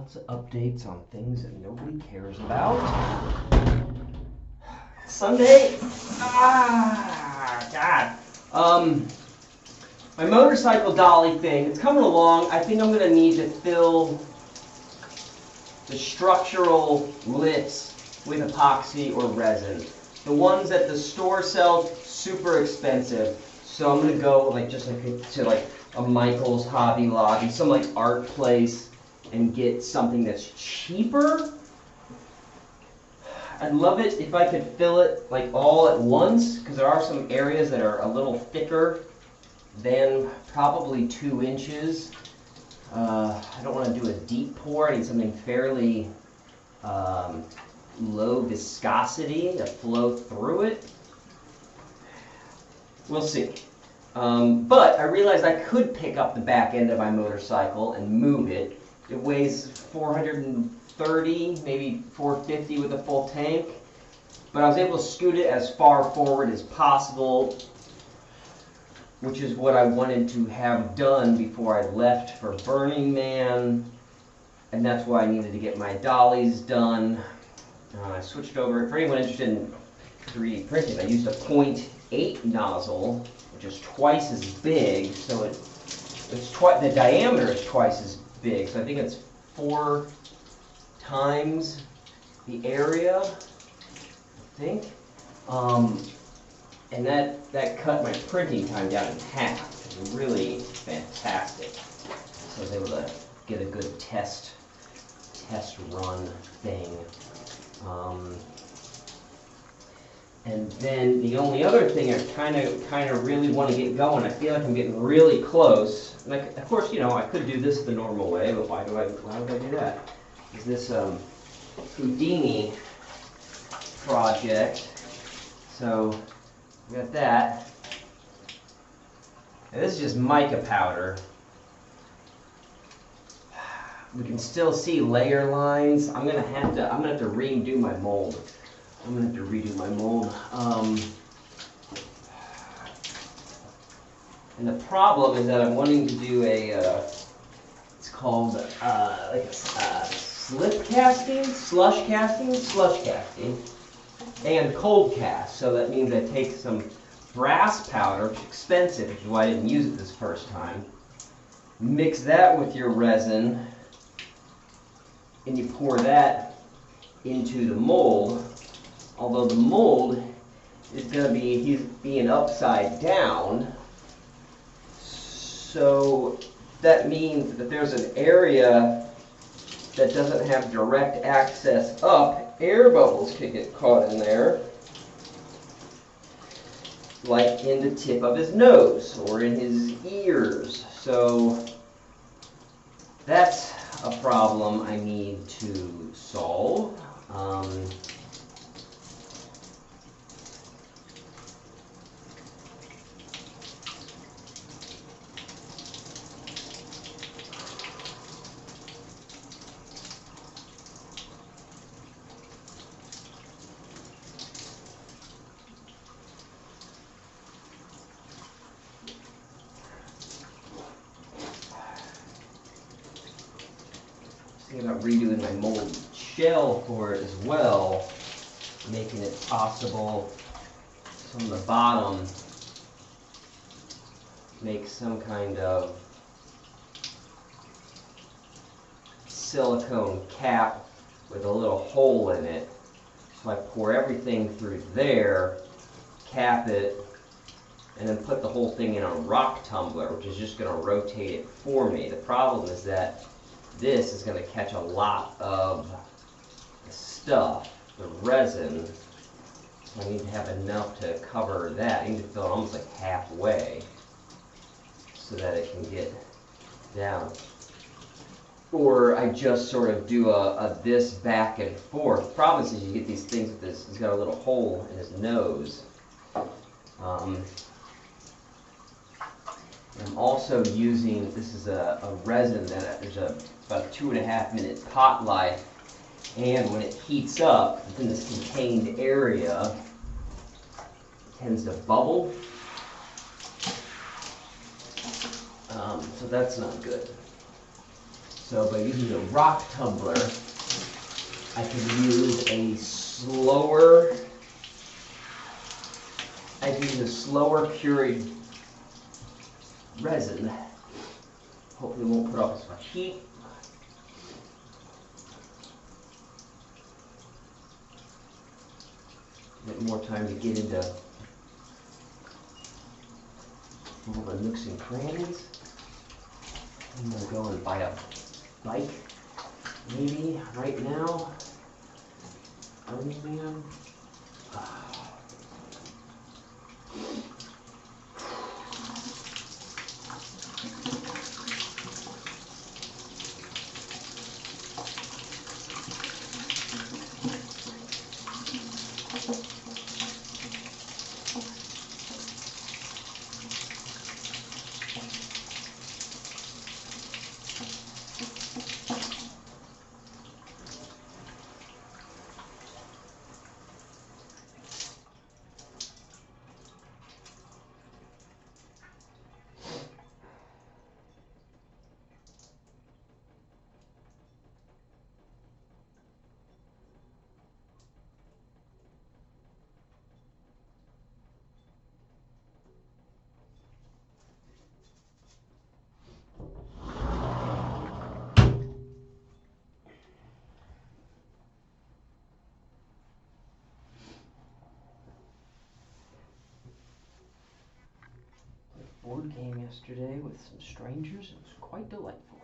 Lots of updates on things that nobody cares about. Sunday. God. My motorcycle dolly thing, it's coming along. I think I'm going to need to fill the structural lips with epoxy or resin. The ones at the store sell, super expensive. So I'm going to go to a Michael's, Hobby Lobby, some like art place, and get something that's cheaper. I'd love it if I could fill it like all at once, because there are some areas that are a little thicker than probably 2 inches. I don't want to do a deep pour. I need something fairly low viscosity to flow through it. We'll see. But I realized I could pick up the back end of my motorcycle and move it. It weighs 430, maybe 450 with a full tank. But I was able to scoot it as far forward as possible, which is what I wanted to have done before I left for Burning Man. And that's why I needed to get my dollies done. I switched over. For anyone interested in 3D printing, I used a 0.8 nozzle, which is twice as big. So the diameter is twice as big. So I think it's 4 times the area, I think. And that cut my printing time down in half. It was really fantastic. So I was able to get a good test run thing. And then the only other thing I kind of really want to get going, I feel like I'm getting really close. And of course, I could do this the normal way, but why would I do that? Is this Houdini project. So we got that. And this is just mica powder. We can still see layer lines. I'm gonna have to redo my mold. And the problem is that I'm wanting to do it's called slip casting, slush casting, and cold cast. So that means I take some brass powder, which is expensive, which is why I didn't use it this first time. Mix that with your resin, and you pour that into the mold. Although the mold is going to be being upside down, so that means that there's an area that doesn't have direct access up. Air bubbles could get caught in there, like in the tip of his nose or in his ears. So that's a problem I need to solve. Thinking about redoing my mold shell for it as well, making it possible from the bottom make some kind of silicone cap with a little hole in it. So I pour everything through there, cap it, and then put the whole thing in a rock tumbler, which is just going to rotate it for me. The problem is that this is going to catch a lot of the stuff, the resin. So I need to have enough to cover that. I need to fill it almost like halfway so that it can get down. Or I just sort of do a this back and forth. The problem is you get these things with this. He's got a little hole in his nose. I'm also using, this is a resin that there's about a 2.5 minute pot life, and when it heats up within this contained area, it tends to bubble. So that's not good. So by using the rock tumbler, I can use a slower cured resin. Hopefully it won't put off as much heat. A bit more time to get into all the nooks and crannies. I'm gonna go and buy a bike, maybe, right now. Burning Man. Board game yesterday with some strangers. It was quite delightful.